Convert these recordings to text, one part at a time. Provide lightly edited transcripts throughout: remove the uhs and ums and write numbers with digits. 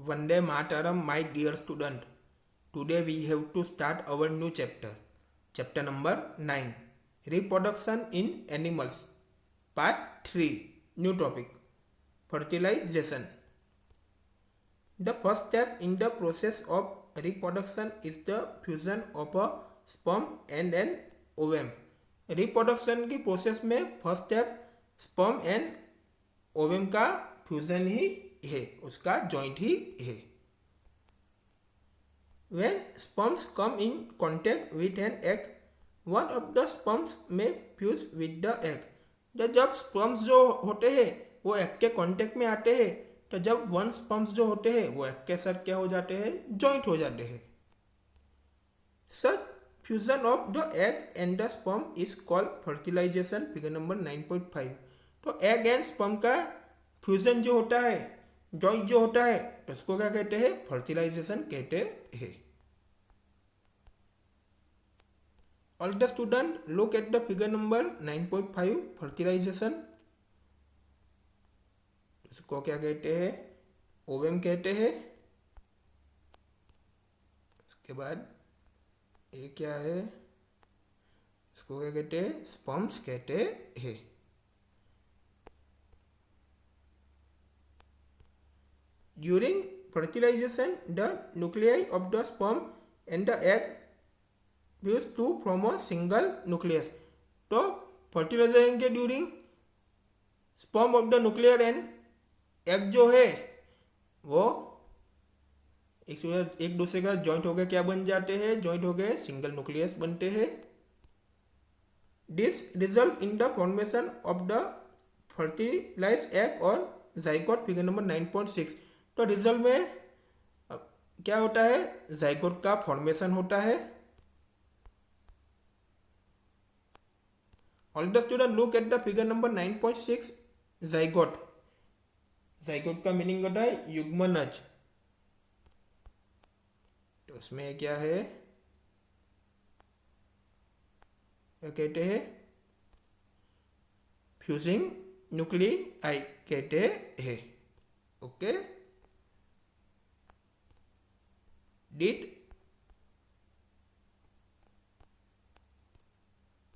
Vande Mataram, my dear student. Today we have to start our new chapter. Chapter number 9. Reproduction in Animals. Part 3. New topic. Fertilization. The first step in the process of reproduction is the fusion of a sperm and an ovum. Reproduction की process में first step sperm and ovum का fusion ही है, उसका joint ही है. When sperms come in contact with an egg, one of the sperms may fuse with the egg. जब sperms जो होते हैं वो एग के कांटेक्ट में आते हैं, तो जब वन स्पर्म्स जो होते हैं वो एग के साथ क्या हो जाते हैं, जॉइंट हो जाते हैं. Such fusion of the egg and the sperm is called fertilisation. Figure number 9.5. तो एग एंड स्पर्म का फ्यूजन जो होता है, जॉइंट जो होता है, तो उसको क्या कहते हैं, फर्टिलाइजेशन कहते हैं. All the student look at the figure number 9.5 fertilisation. इसको क्या कहते हैं, ओवम कहते हैं. उसके बाद ये क्या है, इसको क्या कहते हैं, स्पर्म्स कहते हैं. During fertilisation the nuclei of the sperm and the egg fuse to from a single nucleus. तो फर्टिलाइजेशन के during sperm of the nuclear and egg जो है वो एक दूसरे का जॉइंट हो गए, क्या बन जाते हैं, जॉइंट हो गए सिंगल न्यूक्लियस बनते हैं. This result in the formation of the fertilize egg और जाइगोट. Figure number 9.6. तो रिजल्ट में क्या होता है, जाइगोट का फॉर्मेशन होता है. All the student look at the figure number 9.6 zygote. Zygote का मीनिंग होता है युग्मनज. तो उसमें क्या है, क्या कहते हैं, फ्यूजिंग न्यूक्लियाई कहते हैं. Okay. Did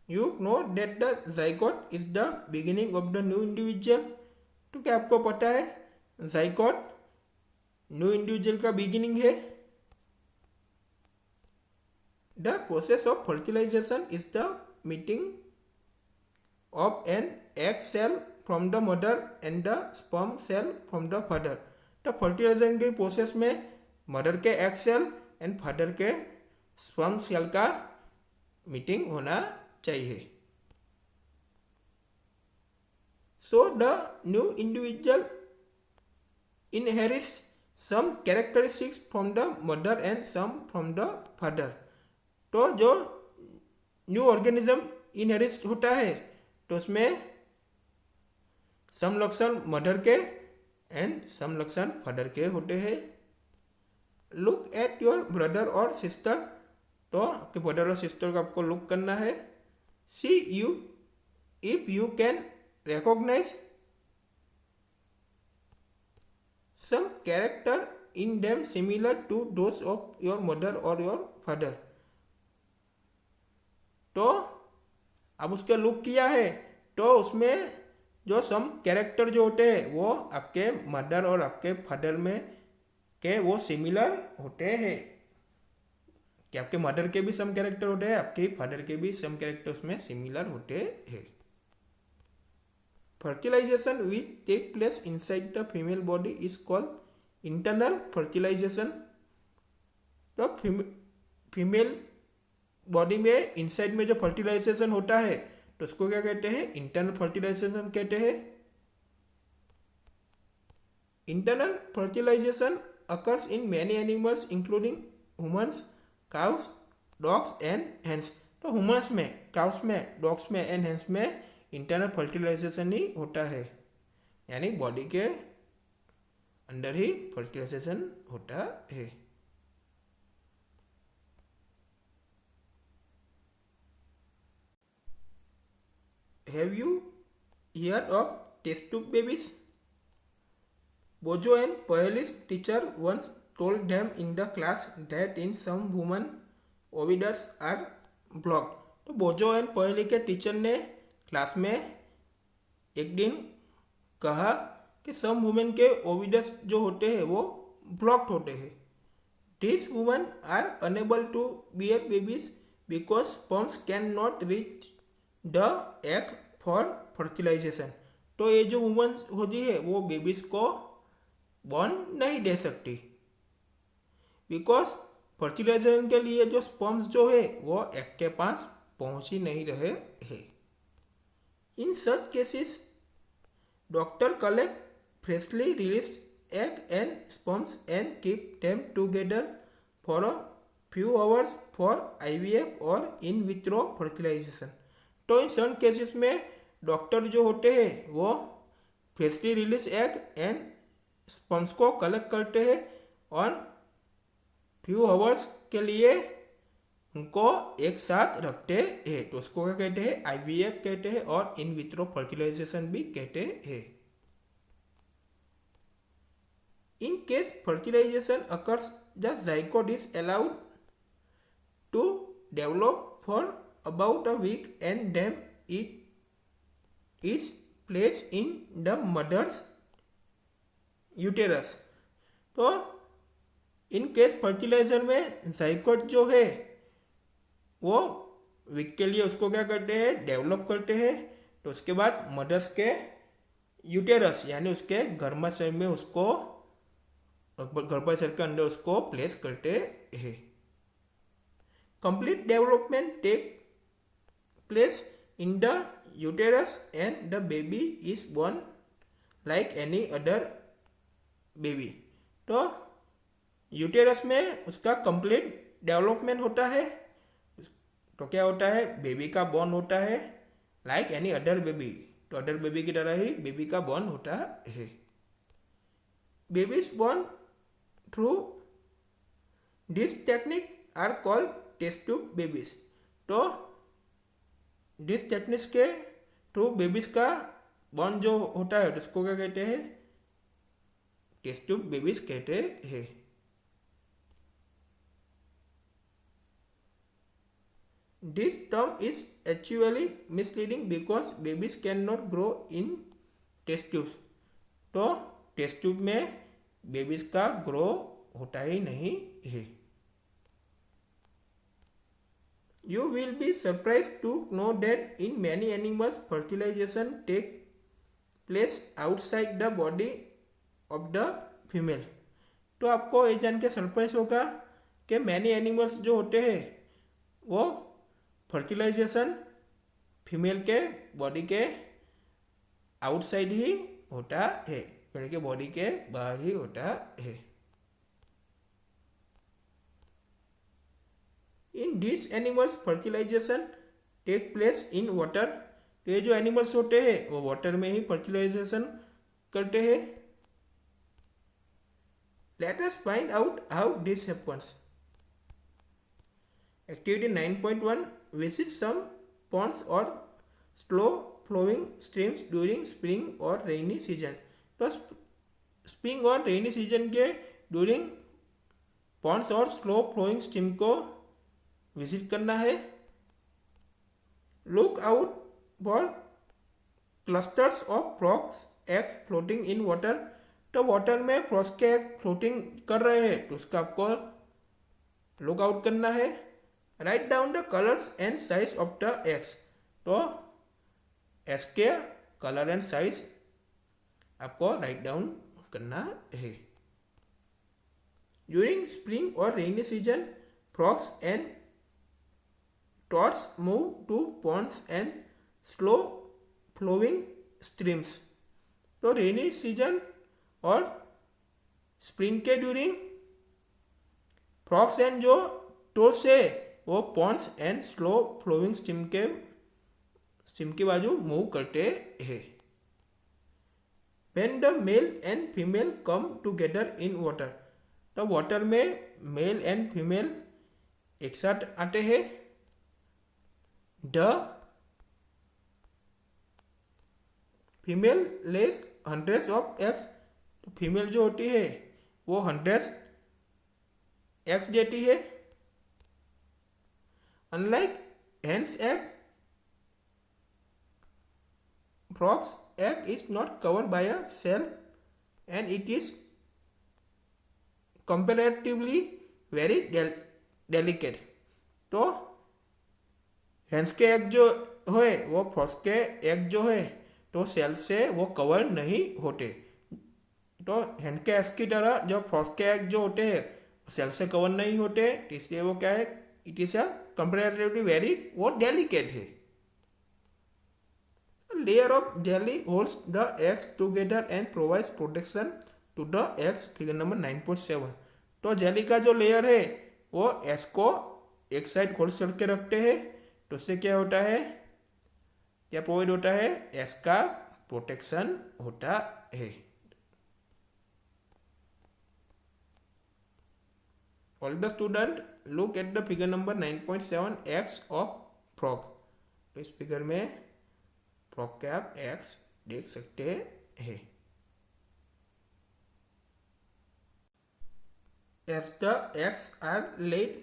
you know that the zygote is the beginning of the new individual. तो क्या आपको पता है जाइगोट न्यू इंडिविजुअल का बिगिनिंग है. The process of fertilization is the meeting of an egg cell from the mother and the sperm cell from the father. तो fertilisation के process में मदर के एग सेल एंड फादर के sperm cell का meeting होना चाहिए. So the new individual inherits some characteristics from the mother and some from the father. तो जो न्यू ऑर्गेनिज्म इनहेरिट होता है तो उसमें सम लक्षण मदर के एंड सम लक्षण फादर के होते हैं. लुक एट योर ब्रदर और सिस्टर. तो आपके ब्रदर और सिस्टर को आपको लुक करना है. See you if you can recognise some character in them similar to those of your mother और योर फादर. तो अब उसके लुक किया है तो उसमें जो सम कैरेक्टर जो होते हैं वो आपके मदर और आपके फादर में के वो सिमिलर होते हैं. कि आपके मदर के भी सम कैरेक्टर होते हैं, आपके फादर के भी सम कैरेक्टर उसमें सिमिलर होते हैं. Fertilisation which take place inside the female body is called internal fertilisation. तो फीमेल बॉडी में इनसाइड में जो फर्टिलाइजेशन होता है तो उसको क्या कहते हैं, इंटरनल फर्टिलाइजेशन कहते हैं. Internal fertilisation occurs in many animals including humans, cows, dogs and hens. तो ह्यूमंस में, काउस में, डॉग्स में एंड हेंस में इंटरनल फर्टिलाइजेशन ही होता है, यानी बॉडी के अंदर ही फर्टिलाइजेशन होता है. Have you heard of test tube babies? Bojo and Paheli's teacher once told them in the class that in some women oviducts are blocked. तो बोजो एंड पहेली के टीचर ने क्लास में एक दिन कहा कि सम वुमेन के ओविडस जो होते हैं वो ब्लॉक्ड होते हैं. These women are unable to bear babies because sperms cannot reach the egg for fertilization. तो ये जो वुमेन होती है वो बेबीज को बॉर्न नहीं दे सकती बिकॉज फर्टिलाइजेशन के लिए जो स्पर्म्स जो है वो एग के पास पहुंच ही नहीं रहे हैं. In such cases doctor collect freshly released egg and sperms and keep them together for a few hours for IVF or in vitro fertilization. तो इन सच केसेस में डॉक्टर जो होते हैं वो freshly release egg and sperms को collect करते हैं और फ्यू आवर्स के लिए उनको एक साथ रखते हैं. तो उसको क्या कहते हैं? IVF कहते हैं और इन विट्रो फर्टिलाइजेशन भी कहते हैं. In case fertilization occurs, the zygote is allowed to develop for about a week and then it is placed in the mother's uterus. तो इन केस फर्टिलाइजर में जाइकोट जो है वो वीक के लिए उसको क्या करते हैं? डेवलप करते हैं. तो उसके बाद मदर्स के यूटेरस यानी उसके गर्भाशय में उसको गर्भाशय के अंदर उसको प्लेस करते हैं. Complete development take place in the uterus and the baby is born like any other baby. तो यूटेरस में उसका कंप्लीट डेवलपमेंट होता है. तो क्या होता है? बेबी का बॉर्न होता है लाइक एनी अदर बेबी. तो अदर बेबी की तरह ही बेबी का बॉर्न होता है. Baby is born through this technique are called test tube babies. तो दिस टेक्निक्स के थ्रू बेबीज का बॉर्न जो होता है उसको क्या कहते हैं? टेस्ट ट्यूब बेबीज कहते हैं. This term is actually misleading because babies cannot grow in test tubes. तो टेस्ट ट्यूब में बेबीज का ग्रो होता ही नहीं है. You will be surprised to know that in many animals fertilization take place outside the body of the female. तो आपको ये जान के सरप्राइज होगा कि मैनी एनिमल्स जो होते हैं वो फर्टिलाइजेशन फीमेल के बॉडी के आउटसाइड ही होता है, फीमेल के बॉडी के बाहर ही होता है. In this animals fertilisation take place in water. तो ये जो एनिमल्स होते हैं वो वाटर में ही फर्टिलाइजेशन करते हैं. Let us find out how this happens. Activity 9.1 visit some ponds or slow flowing streams during spring or rainy season. तो स्प्रिंग और रेनी सीजन के ड्यूरिंग पॉन्ड्स और स्लो फ्लोइंग स्ट्रीम को विजिट करना है. Look out for clusters of frogs eggs floating in water. तो water में frogs के एग फ्लोटिंग कर रहे हैं तो उसका आपको लुक आउट करना है. Write down the colours and size of the eggs. तो एग्स के कलर एंड साइज आपको राइट डाउन करना है. ड्यूरिंग स्प्रिंग और rainy season frogs and toads move to ponds and slow flowing streams. तो rainy season और spring के during frogs and जो टोड्स है वो ponds and slow flowing stream के बाजू मूव करते हैं. When the male and female come together in water. तो वाटर में मेल एंड फीमेल एक साथ आते हैं. The female lays hundreds of eggs. तो फीमेल जो होती है वो 100 एग्स देती है। Unlike hen's egg, frog's egg is not covered by a shell and it is comparatively very delicate। तो हेंस के एग जो है वो फ्रॉग्स के एग जो है तो सेल से वो कवर नहीं होते। तो हेंस के एग की तरह जो फ्रॉग्स के एग जो होते हैं सेल से कवर नहीं होते, इसलिए वो क्या है, it is a comparatively very वो डेलिकेट है। Layer of jelly holds the eggs together and provides protection to the eggs, figure number 9.7। तो जेली का जो लेयर है वो एग्स को एक साइड होल्ड करके रखते हैं, तो उससे क्या होता है, क्या प्रोवाइड होता है, एग्स का प्रोटेक्शन होता है। All the student look at the figure number 9.7 eggs of frog. तो इस फिगर में फ्रॉग के आप एग्स देख सकते हैं। As the eggs are laid,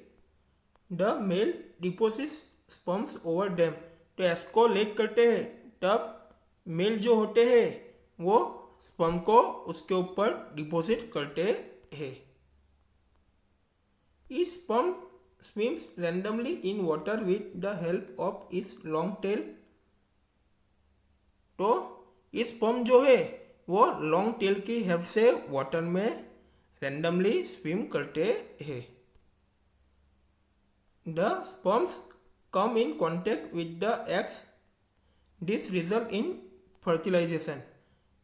the male deposits sperms over them। तो एग्स को लेट करते हैं तब मेल जो होते हैं वो स्पर्म को उसके ऊपर डिपोजिट करते हैं। Each sperm swims randomly in water with the help of its long tail। तो इस स्पर्म जो है वो लॉन्ग टेल की हेल्प से वाटर में रैंडमली स्विम करते हैं। The sperms come in contact with the eggs, this result in fertilisation.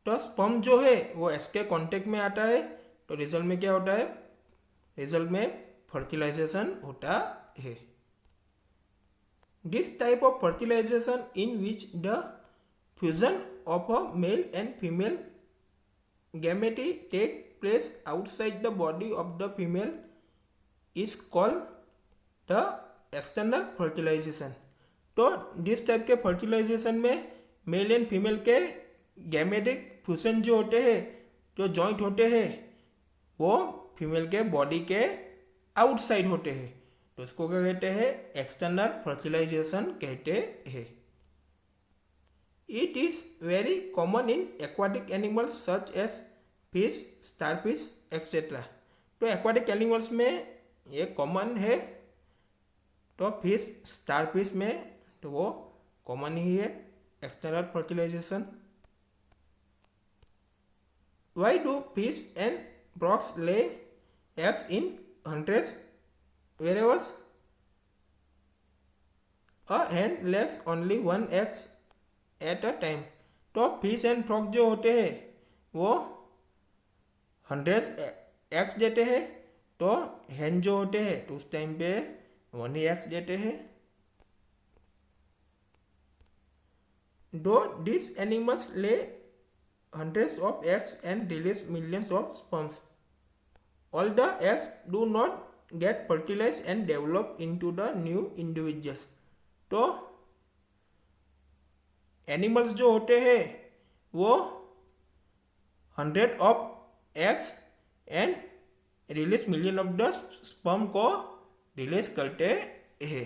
तो स्पर्म जो है वो एग्स के कॉन्टेक्ट में आता है, तो रिजल्ट में क्या होता है, रिजल्ट में फर्टिलाइजेशन होता है। This type of fertilisation in which the fusion of a male and female gamete take place outside the body of the female is called the external fertilization। तो जिस टाइप के फर्टिलाइजेशन में male and female के gametic fusion जो होते हैं, जो joint होते हैं, वो फीमेल के बॉडी के आउटसाइड होते हैं, तो उसको क्या कहते हैं, एक्सटर्नल फर्टिलाइजेशन कहते हैं। It is very common in aquatic animals such as fish, starfish, etc। तो aquatic animals में ये कॉमन है, तो फिश स्टारफिश में तो वो कॉमन ही है external fertilisation. Why do fish and frogs lay eggs in hundreds wherever a hen lays only one egg at a time. तो फिश एंड फ्रॉग जो होते हैं वो 100 एग्स देते हैं, तो हैन जो होते हैं तो उस टाइम पे 1 ही एग्स देते हैं। दो दिस एनिमल्स ले hundreds of eggs and release millions of sperms, all the eggs do not get fertilized and develop into the new individuals। तो एनिमल्स जो होते हैं वो 100 of eggs and release million of the sperm को release करते हैं।